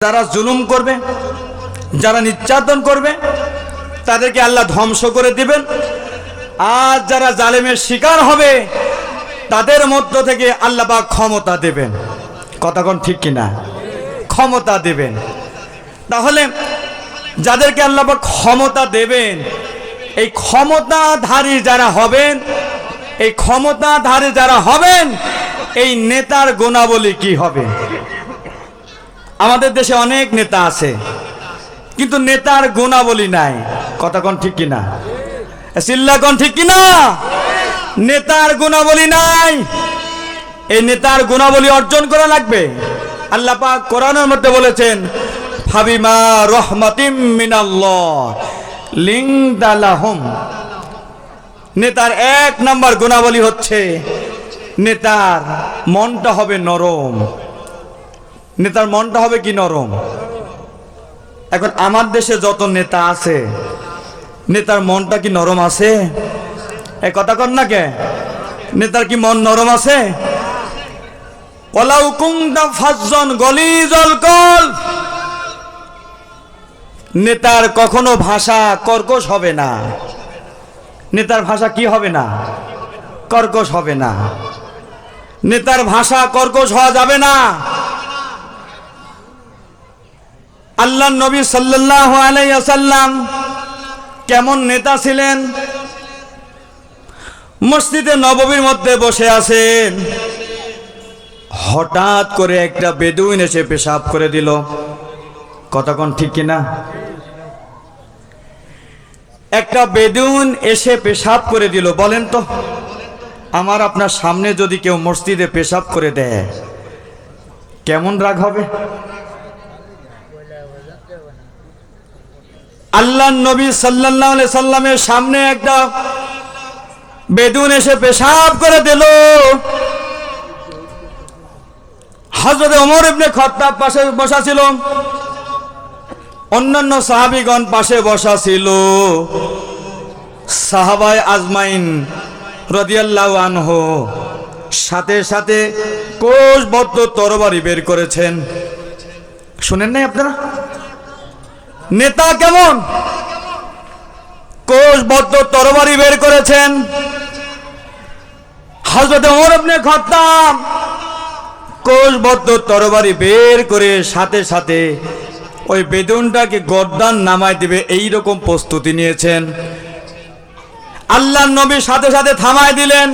যারা জুলুম করবে, যারা নির্যাতন করবে, তাদেরকে আল্লাহ ধ্বংস করে দিবেন। আর যারা জালেমের শিকার হবে তাদের মধ্য থেকে আল্লাহ পাক ক্ষমতা দেবেন। কথা কোন ঠিক কিনা? ক্ষমতা দেবেন। তাহলে যাদেরকে আল্লাহ পাক ক্ষমতা দেবেন, এই ক্ষমতাধারী যারা হবেন, এই ক্ষমতাধারী যারা হবেন, এই নেতার গুণাবলী কি হবে? আমাদের দেশে অনেক নেতা আছে, কিন্তু নেতার গুণাবলী নাই। কথা কোন ঠিক কিনা? চিল্লা কোন ঠিক কিনা? নেতার গুণাবলী নাই। এই নেতার গুণাবলী অর্জন করা লাগবে। আল্লাহ পাক কোরআনের মধ্যে বলেছেন, ফাবিমা রহমাতিম মিনাল্লাহ লিনতা লাহুম। নেতার এক নাম্বার গুণাবলী হচ্ছে নেতার মনটা হবে নরম। নেতার মনটা হবে কি? নরম। এখন আমার দেশে যত নেতা আছে, নেতার মনটা কি নরম আছে? এই কথা কন না কে? নেতার কি মন নরম আছে? ওয়ালাউ কুনতা ফাজ্জান গলিজাল কলব। নেতার কখনো ভাষা কর্কশ হবে না। নেতার ভাষা কি হবে না? কর্কশ হবে না। নেতার ভাষা কর্কশ হওয়া যাবে না। আল্লাহর নবী সাল্লাল্লাহু আলাইহি ওয়াসাল্লাম কেমন নেতা ছিলেন? মসজিদে নববীর মধ্যে বসে আছেন, হঠাৎ করে একটা বেদুইন এসে পেশাব করে দিল। কতক্ষণ ঠিক কিনা? একটা বেদুইন এসে পেশাব করে দিল। বলেন তো, আমার আপনার সামনে যদি কেউ মসজিদে পেশাব করে দেয়, কেমন রাগ হবে? আল্লাহর নবী সাল্লাল্লাহু আলাইহি সাল্লামের সামনে একটা বেদুইন এসে পেশাব করে দিল। হযরত ওমর ইবনে খাত্তাব পাশে বসা ছিল, অন্যান্য সাহাবীগণ পাশে বসা ছিল। সাহাবায়ে আজমাইন রাদিয়াল্লাহু আনহু সাথে সাথে কোষবদ্ধ তরবারি বের করেছেন। শুনেন নাই আপনারা? নেতা কেমন? কোষবদ্ধ তরবারি বের করেছেন। হযরত ওমর ইবনে খাত্তাব কোষবদ্ধ তরবারি বের করে সাথে সাথে ওই বেদুইনটাকে গর্দান নামায় দিবে, এইরকম প্রস্তুতি নিয়েছেন। আল্লাহর নবী সাথে সাথে থামায় দিলেন,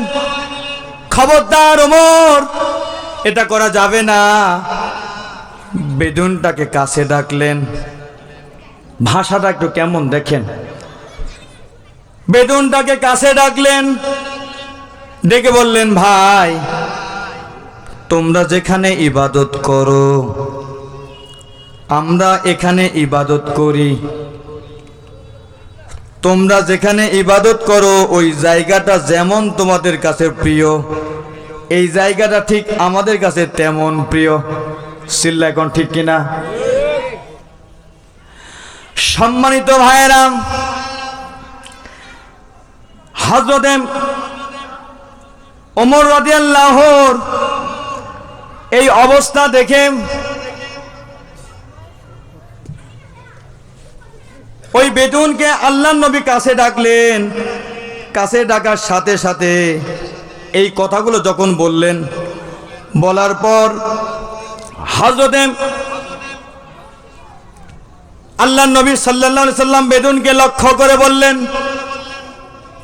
খবরদার ওমর, এটা করা যাবে না। বেদুইনটাকে কাছে ডাকলেন। ভাষাটা একটু কেমন দেখেন। বেদুইনটাকে কাছে ডাকলেন, ডেকে বললেন, ভাই, তোমরা যেখানে ইবাদত করো, আমরা এখানে ইবাদত করি। তোমরা যেখানে ইবাদত করো ওই জায়গাটা যেমন তোমাদের কাছে প্রিয়, এই জায়গাটা ঠিক আমাদের কাছে তেমন প্রিয়। চিল্লা এখন ঠিক কিনা? সম্মানিত ভাইয়েরা, হযরত ওমর রাদিয়াল্লাহু এই অবস্থা দেখে ওই বেদুইনকে আল্লাহর নবী কাছে ডাকলেন। কাছে ডাকার সাথে সাথে এই কথাগুলো যখন বললেন, বলার পর হযরত আল্লাহর নবী সাল্লাল্লাহু আলাইহি সাল্লাম বেদুইনকে লক্ষ্য করে বললেন,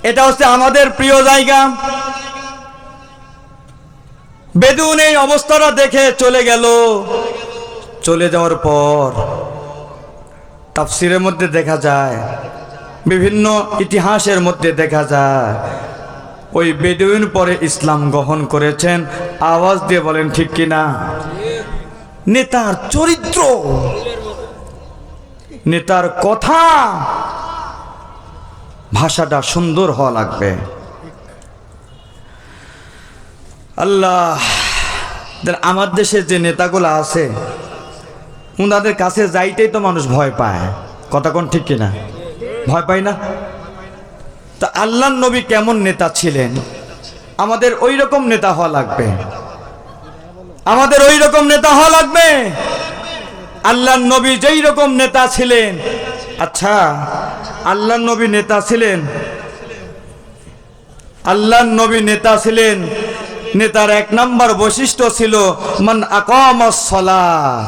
এটা হচ্ছে আমাদের প্রিয় জায়গা। বেদুইন এই অবস্থাটা দেখে চলে গেল। চলে যাওয়ার পর তাফসীরের মধ্যে দেখা যায়, বিভিন্ন ইতিহাসের মধ্যে দেখা যায়, ওই বেদুইন পরে ইসলাম গ্রহণ করেছেন। আওয়াজ দিয়ে বলেন ঠিক কিনা? নেতার চরিত্র, নেতার কথা, ভাষাটা সুন্দর হওয়া লাগবে। আল্লাহ, আমার দেশে যে নেতাগুলো আছে, ওনাদের কাছে যাইতেই তো মানুষ ভয় পায়। কথা কোন ঠিক কিনা? ভয় পায় না? তা আল্লাহর নবী কেমন নেতা ছিলেন? আমাদের ওই রকম নেতা হওয়া লাগবে। আমাদের ওই রকম নেতা হওয়া লাগবে। আল্লাহর নবী যেই রকম নেতা ছিলেন, আচ্ছা আল্লাহর নবী নেতা ছিলেন, আল্লাহর নবী নেতা ছিলেন, নেতার এক নম্বর বৈশিষ্ট্য ছিল মান আকামাস সালাত,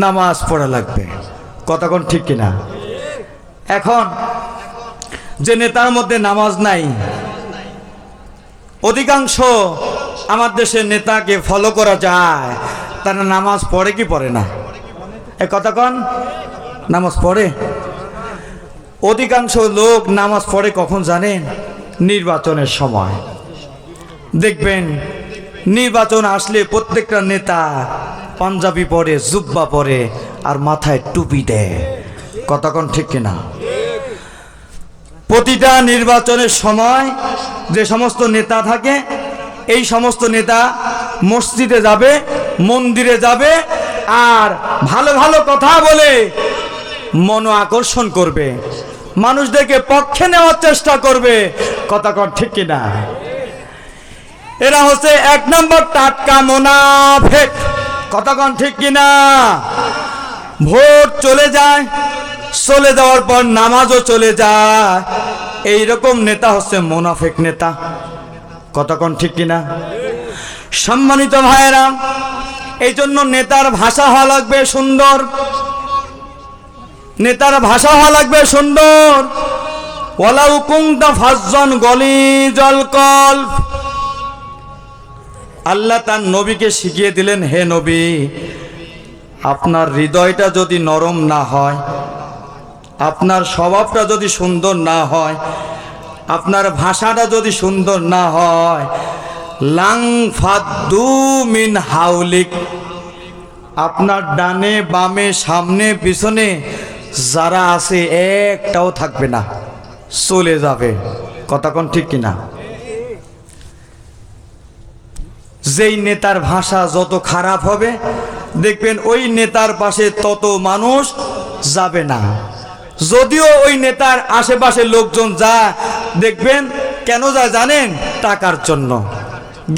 নামাজ পড়া লাগবে। কতক্ষণ ঠিক কিনা? এখন যে নেতার মধ্যে নামাজ নাই, অধিকাংশ আমার দেশের নেতাকে ফলো করা যায়, তারা নামাজ পড়ে কি পড়ে না? এ কতক্ষণ নামাজ পড়ে? অধিকাংশ লোক নামাজ পড়ে কখন জানেন? নির্বাচনের সময়। দেখবেন নির্বাচন আসলে প্রত্যেকটা নেতা পাঞ্জাবি পরে, জুব্বা পরে, আর মাথায় টুপি দেয়। কতক্ষণ ঠিক কিনা? প্রতিটা নির্বাচনের সময় যে সমস্ত নেতা থাকে, এই সমস্ত নেতা মসজিদে যাবে, মন্দিরে যাবে, আর ভালো ভালো কথা বলে মন আকর্ষণ করবে, মানুষদেরকে পক্ষে নেওয়ার চেষ্টা করবে। কতক্ষণ ঠিক কিনা? এরা হচ্ছে এক নম্বর টাটকা মুনাফিক। কতক্ষণ ঠিক কিনা? ভোট চলে যায়, চলে যাওয়ার পর নামাজও চলে যায়, এইরকম নেতা হচ্ছে মুনাফিক নেতা। কতক্ষণ ঠিক কিনা? সম্মানিত ভাইয়েরা, এই জন্য নেতার ভাষা হওয়া লাগবে সুন্দর, নেতার ভাষা হওয়া লাগবে সুন্দর। ওয়ালাউ কুনতা ফাজ্জান গলিজাল কলব, আল্লাহ তার নবীকে শিখিয়ে দিলেন, হে নবী, আপনার হৃদয়টা যদি নরম না হয়, আপনার স্বভাবটা যদি সুন্দর না হয়, আপনার ভাষাটা যদি সুন্দর না হয়, লাং ফাদ্দু মিন হাউলিক, আপনার ডানে বামে সামনে পিছনে যারা আছে একটাও থাকবে না, চলে যাবে। কতক্ষণ ঠিক কিনা? যেই নেতার ভাষা যত খারাপ হবে, দেখবেন ওই নেতার পাশে তত মানুষ যাবে না। যদিও ওই নেতার আশেপাশে লোকজন যায়, দেখবেন কেন যায় জানেন? টাকার জন্য,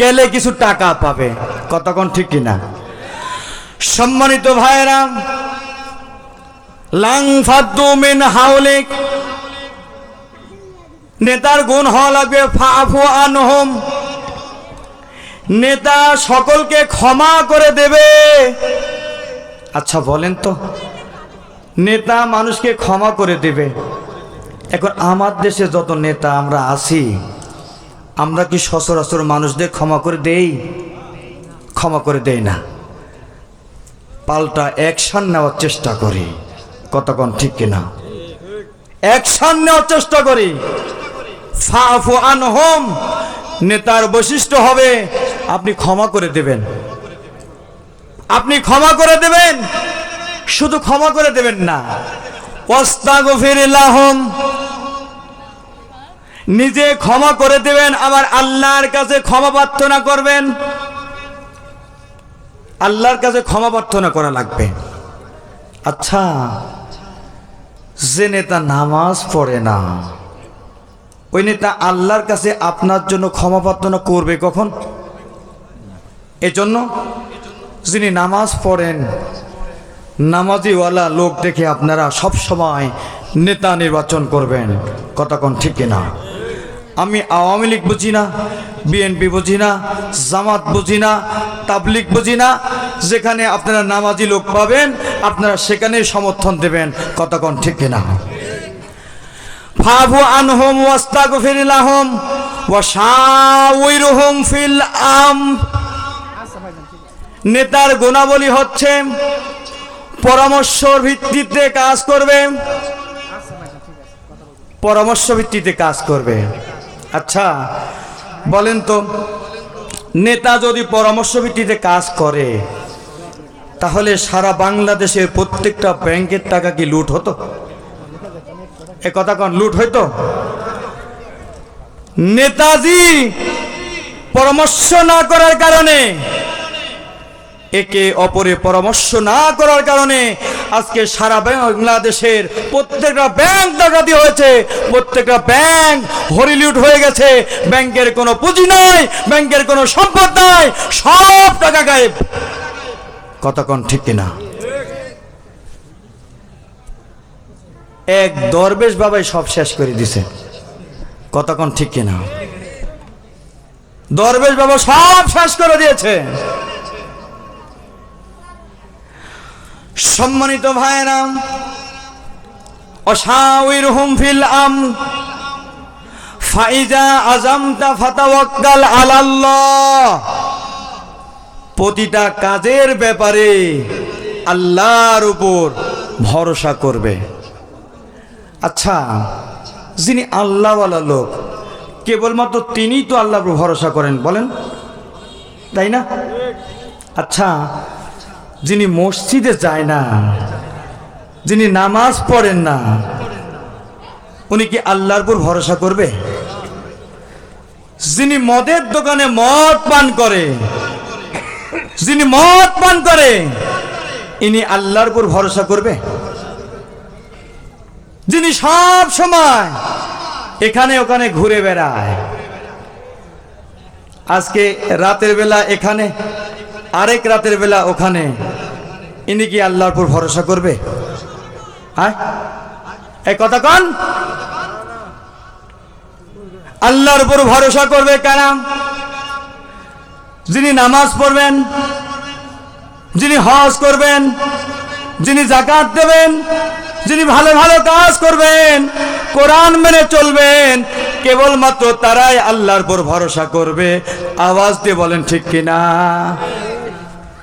গেলে কিছু টাকা পাবে। কতক্ষণ ঠিক কিনা? সম্মানিত ভাইয়েরা, লাং ফাদ্দু মিন হাউলিক, নেতার গুণ হওয়া লাগবে ফাফু আনহুম, নেতা সকলকে ক্ষমা করে দেবে। আচ্ছা বলেন তো, নেতা মানুষকে ক্ষমা করে দেবে। এখন আমার দেশে যত নেতা আমরা আছি, আমরা কি সচরাচর মানুষদের ক্ষমা করে দেই? ক্ষমা করে দেই না, পাল্টা অ্যাকশন নেওয়ার চেষ্টা করি। কতক্ষণ ঠিক কিনা? অ্যাকশন নেওয়ার চেষ্টা করি। ফাফু আনহুম, নেতার বৈশিষ্ট্য হবে আপনি ক্ষমা করে দেবেন, আপনি ক্ষমা করে দেবেন। শুধু ক্ষমা করে দেবেন না, ওয়াস্তাগফির লাহুম, নিজে ক্ষমা করে দেবেন, আবার আল্লাহর কাছে ক্ষমা প্রার্থনা করবেন। আল্লাহর কাছে ক্ষমা প্রার্থনা করা লাগবে। আচ্ছা, যে নেতা নামাজ পড়ে না, ওই নেতা আল্লাহর কাছে আপনার জন্য ক্ষমা প্রার্থনা করবে কখন? এজন্য যিনি নামাজ পড়েন, নামাজিওয়ালা লোক দেখে আপনারা সব সময় নেতা নির্বাচন করবেন। কতক্ষণ ঠিক কিনা? আমি আওয়ামী লীগ বুঝি না, বিএনপি বুঝি না, জামাত বুঝি না, তাবলিগ বুঝি না। যেখানে আপনারা নামাজি লোক পাবেন, আপনারা সেখানেই সমর্থন দেবেন। কতক্ষণ ঠিক কিনা? ফাফু আনহুম ওয়াস্তাগফির লাহুম ওয়া শাওয়িরহুম ফিল আমর, নেতার গুণাবলী হচ্ছে পরামর্শের ভিত্তিতে কাজ করবে, পরামর্শ ভিত্তিতে কাজ করবে। আচ্ছা বলেন তো, নেতা যদি পরামর্শ ভিত্তিতে কাজ করে, তাহলে সারা বাংলাদেশের প্রত্যেকটা ব্যাংকের টাকা কি লুট হতো? এ কথা কোন লুট হইতো? নেতাজি পরামর্শ না করার কারণে, একে অপরে পরামর্শ না করার কারণে আজকে সারা বাংলাদেশের প্রত্যেকটা ব্যাংক ডাকাতি হয়েছে, প্রত্যেকটা ব্যাংক হরিলুট হয়ে গেছে। ব্যাংকের কোনো পুঁজি নাই, ব্যাংকের কোনো সম্পদ নাই, সব টাকা গায়েব। কতক্ষণ ঠিক কিনা? এক দরবেশ বাবাই সব শেষ করে দিছে। কতক্ষণ ঠিক কিনা? দরবেশ বাবা সব শেষ করে দিয়েছে। সম্মানিত ভাইরা, অশাউিরহুম ফিল ফাইজা আযামতা ফাতাওয়াক্কাল আলাল্লাহ। প্রতিটা কাজের ব্যাপারে আল্লাহর উপর ভরসা করবে। আচ্ছা, যিনি আল্লাহওয়ালা লোক কেবলমাত্র তিনিই তো আল্লাহর উপর ভরসা করেন, বলেন তাই না? আচ্ছা, যিনি মসজিদে যায় না, যিনি নামাজ পড়েন না, উনি কি আল্লাহর উপর ভরসা করবে? যিনি মদের দোকানে মদ পান করে, যিনি মদ পান করে, ইনি আল্লাহর উপর ভরসা করবে? যিনি সব সময় এখানে ওখানে ঘুরে বেড়ায়, আজকে রাতের বেলা এখানে, আরেক রাতের বেলা ওখানে, ইনি কি আল্লাহর উপর ভরসা করবে? হ্যাঁ, এই কথা কন। আল্লাহর উপর ভরসা করবে কারা? যিনি নামাজ পড়বেন, যিনি হজ করবেন, যিনি যাকাত দেবেন, যিনি ভালো ভালো কাজ করবেন, কোরআন মেনে চলবেন, কেবলমাত্র তারাই আল্লাহর উপর ভরসা করবে। আওয়াজ দিয়ে বলেন ঠিক কিনা?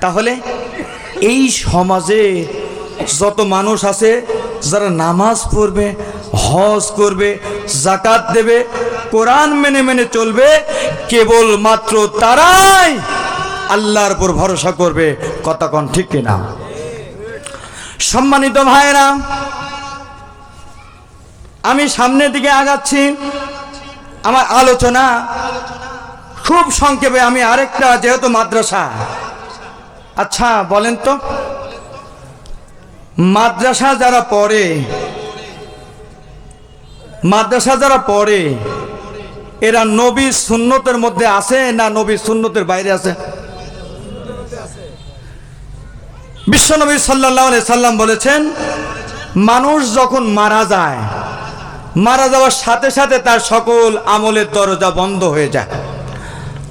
তাহলে এই সমাজে যত মানুষ আছে যারা নামাজ পড়বে, হজ করবে, যাকাত দেবে, কোরআন মেনে মেনে চলবে, কেবলমাত্র তারাই আল্লাহর উপর ভরসা করবে। কতক্ষণ ঠিক কিনা? সম্মানিত ভাইরা, আমি সামনের দিকে আগাচ্ছি। আমার আলোচনা খুব সংক্ষেপে। আমি আরেকটা, যেহেতু মাদ্রাসা, আচ্ছা বলেন তো, মাদ্রাসা যারা পড়ে, মাদ্রাসা যারা পড়ে, এরা নবী সুন্নতের মধ্যে আছে না নবী সুন্নতের বাইরে আছে? বিশ্বনবী সাল্লাল্লাহু আলাইহি সাল্লাম বলেছেন, মানুষ যখন মারা যায়, মারা যাওয়ার সাথে সাথে তার সকল আমলের দরজা বন্ধ হয়ে যায়।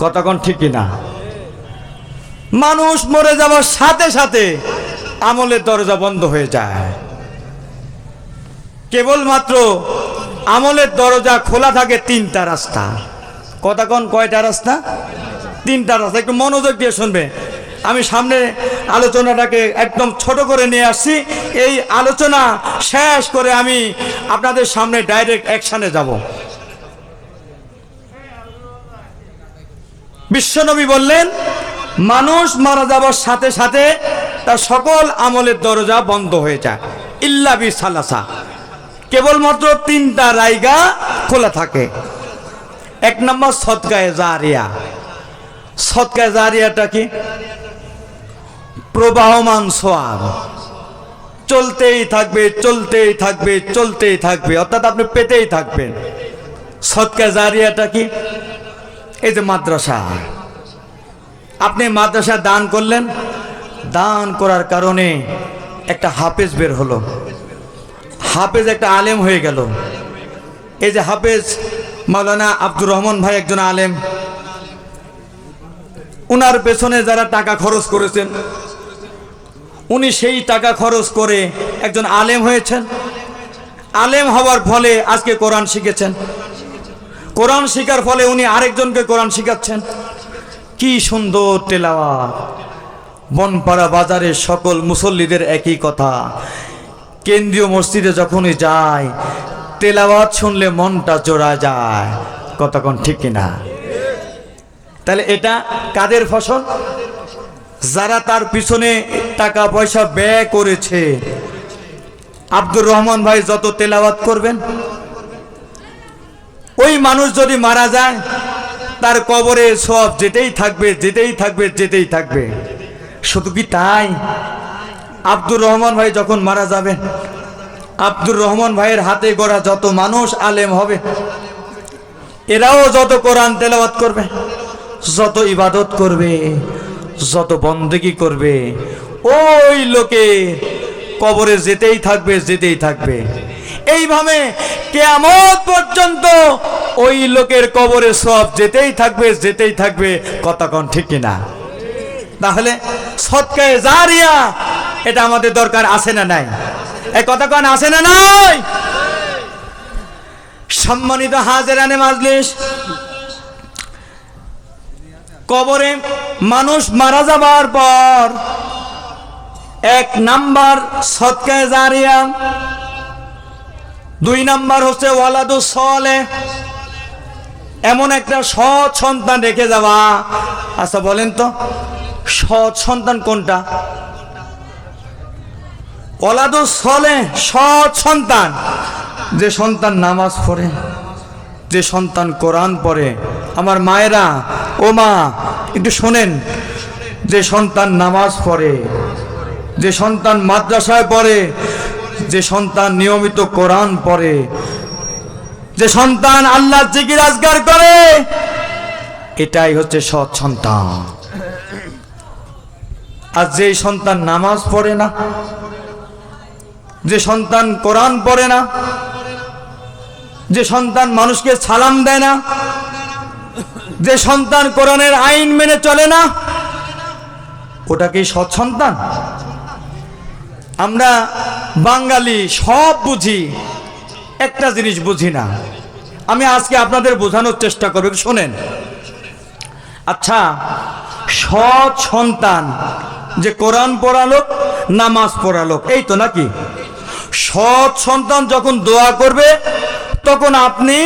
কতক্ষণ ঠিক কিনা? মানুষ মরে যাওয়ার সাথে সাথে আমলের দরজা বন্ধ হয়ে যায়। কেবলমাত্র আমলের দরজা খোলা থাকে তিনটা রাস্তা। কতক্ষণ? কয়টা রাস্তা? তিনটা রাস্তা। একটু মনোযোগ দিয়ে শুনবে। আমি সামনে আলোচনাটাকে একদম ছোট করে নিয়ে আসছি। এই আলোচনা শেষ করে আমি আপনাদের সামনে ডাইরেক্ট অ্যাকশনে যাব। বিশ্বনবী বললেন, মানুষ মারা যাওয়ার সাথে সাথে তার সকল আমলের দরজা বন্ধ হয়ে যায়, ইল্লা বিসালাসা। কেবলমাত্র তিনটা জায়গা খোলা থাকে। এক নম্বর সদকায়ে জারিয়া। সদকায়ে জারিয়াটা কি? প্রবাহমান সওয়াব, চলতেই থাকবে, চলতেই থাকবে, চলতেই থাকবে, অর্থাৎ আপনি পেতেই থাকবেন। সদকায়ে জারিয়াটা কি? এই যে মাদ্রাসা, আপনি মাদ্রাসা দান করলেন, দান করার কারণে একটা হাফেজ বের হলো, হাফেজ একটা আলেম হয়ে গেল। এই যে হাফেজ মাওলানা আব্দুর রহমান ভাই একজন আলেম, উনার পেছনে যারা টাকা খরচ করেছেন, উনি সেই টাকা খরচ করে একজন আলেম হয়েছেন। আলেম হওয়ার ফলে আজকে কোরআন শিখেছেন, কোরআন শিখার ফলে উনি আরেকজনকে কোরআন শিখাচ্ছেন। কি সুন্দর তেলাওয়াত! বনপাড়া বাজারের সকল মুসল্লিদের একই কথা, কেন্দ্রীয় মসজিদে যখনই যায় তেলাওয়াত শুনলে মনটা জোড়া যায়। কতক্ষণ ঠিক কিনা? তাহলে এটা কাদের ফসল? যারা তার পিছনে টাকা পয়সা ব্যয় করেছে। আব্দুর রহমান ভাই যত তেলাওয়াত করবেন, ওই মানুষ যদি মারা যায় তার কবরে সব যেতেই থাকবে, যেতেই থাকবে, যেতেই থাকবে। শুধু কি তাই? আব্দুর রহমান ভাই যখন মারা যাবেন, আব্দুর রহমান ভাইয়ের হাতে গড়া যত মানুষ আলেম হবে, এরাও যত কোরআন তেলাওয়াত করবে, যত ইবাদত করবে, যত বন্দেগী করবে, ওই লোকে কবরে যেতেই থাকবে, যেতেই থাকবে। এইভাবে কিয়ামত পর্যন্ত ওই লোকের কবরে সওয়াব যেতেই থাকবে যেতেই থাকবে। কথা কোন ঠিক কিনা? তাহলে সদকায়ে জারিয়া এটা আমাদের দরকার আছে না নাই? এই কথা কোন আছে না নাই? সম্মানিত হাজিরানে মাজলিস, কবরে মানুষ মারা যাবার পর এক নাম্বার সদকায়ে জারিয়া, দুই নাম্বার হচ্ছে ওয়ালাদুস সালেহ, এমন একটা সৎ সন্তান রেখে যাওয়া। আচ্ছা বলেন তো সৎ সন্তান কোনটা? ওয়ালাদুস সালেহ সৎ সন্তান, যে সন্তান নামাজ পড়ে, যে সন্তান কোরআন পড়ে। আমার মায়েরা, ও মা একটু শোনেন, যে সন্তান নামাজ পড়ে, যে সন্তান মাদ্রাসায় পড়ে, যে সন্তান নিয়মিত কোরআন পড়ে, যে সন্তান আল্লাহর জিকির আজকার করে, এটাই হচ্ছে সৎ সন্তান। আর যে সন্তান নামাজ পড়ে না, যে সন্তান কোরআন পড়ে না, যে সন্তান মানুষকে সালাম দেয় না, যে সন্তান কোরআনের আইন মেনে চলে না, ওটা কি সৎ সন্তান? আমরা বাঙালি সব বুঝি, একটা জিনিস বুঝি না। আমি আজকে আপনাদের বোঝানোর চেষ্টা করব, শোনেন। আচ্ছা, সৎ সন্তান যে কোরআন পড়ালোক, নামাজ পড়ালোক, এই তো নাকি? সৎ সন্তান যখন দোয়া করবে তখন আপনি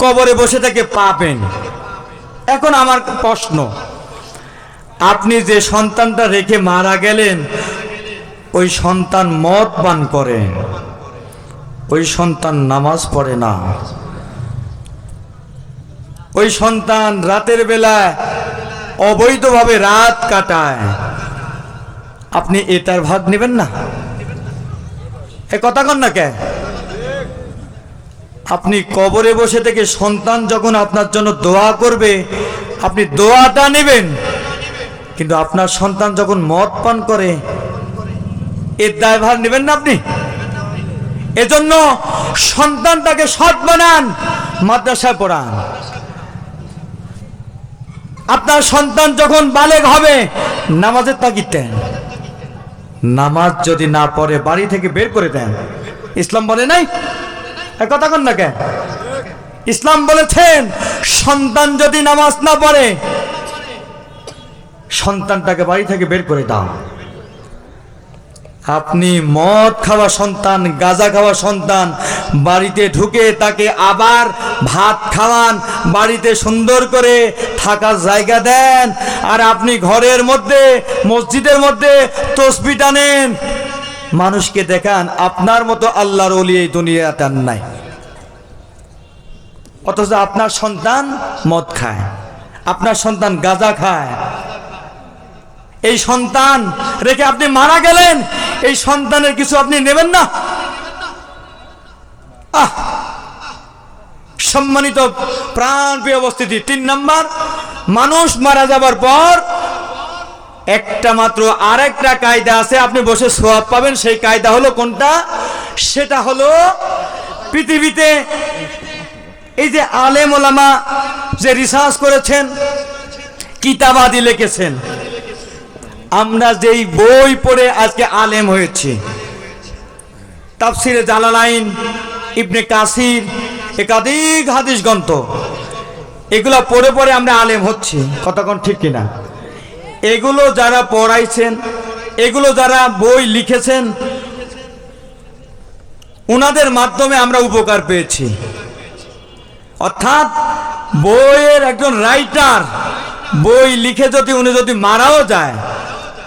কবরে বসে থেকে পাবেন। এখন আমার প্রশ্ন, আপনি যে সন্তানটা রেখে মারা গেলেন, ওই সন্তান মদ পান করে, ওই সন্তান নামাজ পড়ে না, ওই সন্তান রাতের বেলায় অবৈধভাবে রাত কাটায়, আপনি এটার ভাগ নেবেন না? এ কথা কন না কে? আপনি কবরে বসে থেকে সন্তান যখন আপনার জন্য দোয়া করবে, আপনি দোয়াটা নেবেন, কিন্তু আপনার সন্তান যখন মদ পান করে, এর দায়ভার নেবেন না আপনি? এজন্য সন্তানটাকে সৎ বানান, মাদ্রাসায় পড়ান। আপনার সন্তান যখন বালেগ হবে, নামাজের তাগিদ দেন। নামাজ যদি না পড়ে বাড়ি থেকে বের করে দেন। ইসলাম বলে নাই? কথা কন না কেন? ইসলাম বলেছেন সন্তান যদি নামাজ না পড়ে, সন্তানটাকে বাড়ি থেকে বের করে দাও। আপনি মদ খাওয়া সন্তান, গাঁজা খাওয়া সন্তান বাড়িতে ঢুকে তাকে আবার ভাত খাওয়ান, বাড়িতে সুন্দর করে থাকার জায়গা দেন, আর আপনি ঘরের মধ্যে মসজিদের মধ্যে তসবিহ টানেন, মানুষকে দেখান আপনার মতো আল্লাহর ওলি এই দুনিয়াতে আর নাই। অথচ আপনার সন্তান মদ খায়, আপনার সন্তান গাঁজা খায়। এই সন্তান রেখে আপনি মারা গেলেন, এই সন্তানের কিছু আপনি নেবেন না? সম্মানিত প্রাণপ্রিয় উপস্থিতি, 3 নাম্বার, মানুষ মারা যাবার পর একটা মাত্র আরেকটা কায়দা আছে, আপনি বসে সওয়াব পাবেন। সেই কায়দা হলো কোনটা? সেটা হলো পৃথিবীতে এই যে আলেম ওলামা যে রিসার্চ করেছেন, কিতাবাদি লিখেছেন, আমরা যেই বই পড়ে আজকে আলেম হয়েছি, তাফসিরে জালালাইন, ইবনে কাসির, একাধিক হাদিস গ্রন্থ, এগুলো পড়ে পড়ে আমরা আলেম হচ্ছি। কতক্ষণ ঠিক কিনা? এগুলো যারা পড়াইছেন, এগুলো যারা বই লিখেছেন, ওনাদের মাধ্যমে আমরা উপকার পেয়েছি। অর্থাৎ বইয়ের একজন রাইটার বই লিখে উনি যদি মারাও যায়,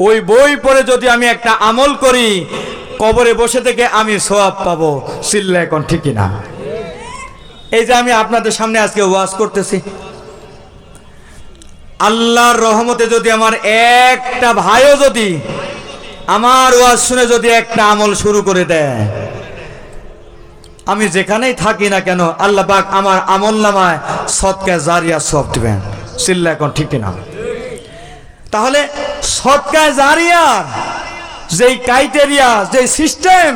ওই বই পড়ে যদি আমি একটা আমল করি, কবরে বসে থেকে আমি সওয়াব পাবো। চিল্লা এখন ঠিক কিনা? এই যে আমি আপনাদের সামনে আজকে ওয়াজ করতেছি, আল্লাহর রহমতে যদি আমার একটা ভাইও যদি আমার ওয়াজ শুনে যদি একটা আমল শুরু করে দেয়, আমি যেখানেই থাকি না কেন আল্লাহ পাক আমার আমলনামায় সদকা জারিয়া সওয়াব দিবেন। চিল্লা এখন ঠিক কিনা? তাহলে সদকা জারিয়ার যেই ক্রাইটেরিয়া, যেই সিস্টেম,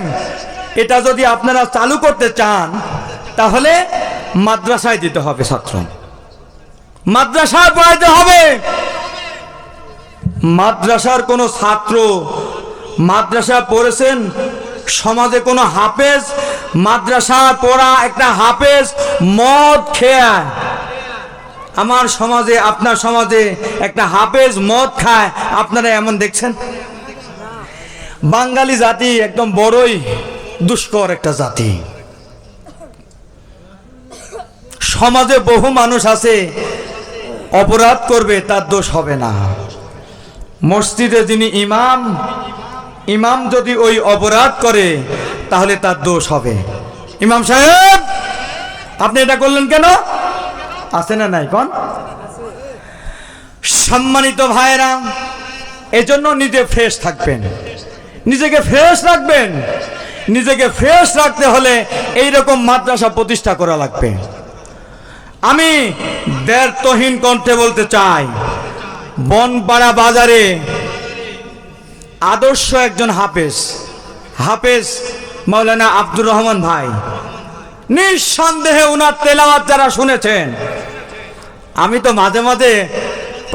এটা যদি আপনারা চালু করতে চান তাহলে মাদ্রাসায় দিতে হবে, ছাত্র মাদ্রাসায় পড়াইতে হবে। মাদ্রাসার কোনো ছাত্র মাদ্রাসা পড়েছেন, সমাজে কোনো হাফেজ মাদ্রাসা পড়া একটা হাফেজ মদ খেয়ে, আমার সমাজে আপনার সমাজে একটা হাফেজ মদ খায়, আপনারা এমন দেখছেন? বাঙালি জাতি একদম বড়ই দুষ্কর একটা জাতি। সমাজে বহু মানুষ আছে অপরাধ করবে, তার দোষ হবে না। মসজিদে যিনি ইমাম, ইমাম যদি ওই অপরাধ করে তাহলে তার দোষ হবে। ইমাম সাহেব আপনি এটা করলেন কেন? আছে না নাই কোন? সম্মানিত ভাইরা, এজন্য নিজে ফ্রেশ থাকবেন, নিজেকে ফ্রেশ রাখবেন। নিজেকে ফ্রেশ রাখতে হলে এইরকম মাদ্রাসা প্রতিষ্ঠা করা লাগবে। আমি দ্ব্যর্থহীন কণ্ঠে বলতে চাই, বনপাড়া বাজারে আদর্শ একজন হাফেজ, হাফেজ মাওলানা আব্দুর রহমান ভাই, নিঃসন্দেহে উনার তেলাওয়াত যারা শুনেছেন, আমি তো মাঝে মাঝে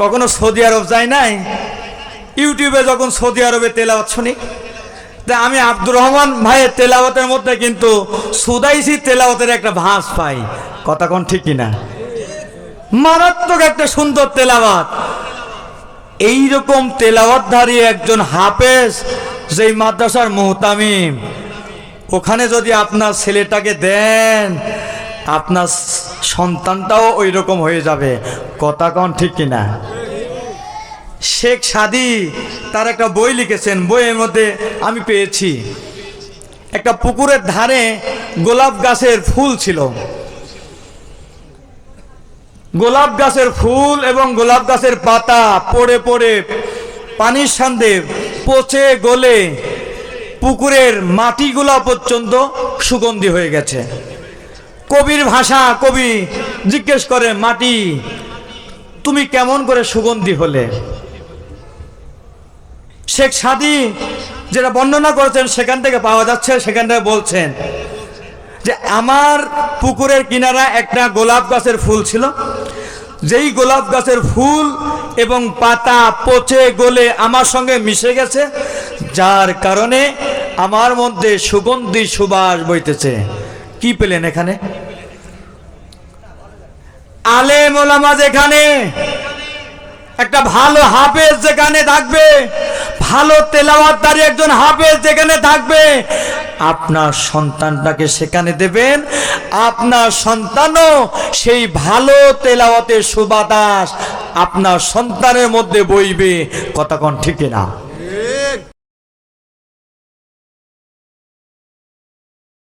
কখনো সৌদি আরব যাই নাই, ইউটিউবে যখন সৌদি আরবে তেলাওয়াত শুনি, তা আমি আব্দুর রহমান ভাইয়ের তেলাওয়াতের মধ্যে কিন্তু সুদাইসি তেলাওয়াতের একটা ভাঁজ পাই। কথা কোন ঠিক কিনা? মারাত্মক একটা সুন্দর তেলাওয়াত। এইরকম তেলাওয়াতধারী একজন হাফেজ, যেই মাদ্রাসার মুহতামিম, ওখানে যদি আপনার ছেলেটাকে দেন, আপনার সন্তানটাও ওই রকম হয়ে যাবে। কথা কোন ঠিক কিনা? শেখ সাদি তার একটা বই লিখেছেন, বইয়ের মধ্যে আমি পেয়েছি একটা পুকুরের ধারে গোলাপ গাছের ফুল ছিল। গোলাপ গাছের ফুল এবং গোলাপ গাছের পাতা পড়ে পড়ে পানির সাথে পচে গলে পুকুরের মাটিগুলা পর্যন্ত সুগন্ধি হয়ে গেছে। কবির ভাষা, কবি জিজ্ঞেস করে, মাটি তুমি কেমন করে সুগন্ধি হলে? শেখ সাদি যেটা বর্ণনা করেছেন সেখান থেকে পাওয়া যাচ্ছে, সেখান থেকে বলছেন যে আমার পুকুরের কিনারা একটা গোলাপ গাছের ফুল ছিল, যেই গোলাপ গাছের ফুল এবং পাতা পচে গলে আমার সঙ্গে মিশে গেছে, যার কারণে আমার মধ্যে সুগন্ধি সুবাস বইতেছে। কি পেলেন এখানে? আলেম ওলামা যেখানে, একটা ভালো হাফেজ যেখানে থাকবে, ভালো তেলাওয়াতকারী একজন হাফেজ যেখানে থাকবে, আপনার সন্তানটাকে সেখানে দেবেন, আপনার সন্তানও সেই ভালো তেলাওয়াতের সুবাতাস আপনার সন্তানের মধ্যে বইবে। কথা কোন ঠিক না?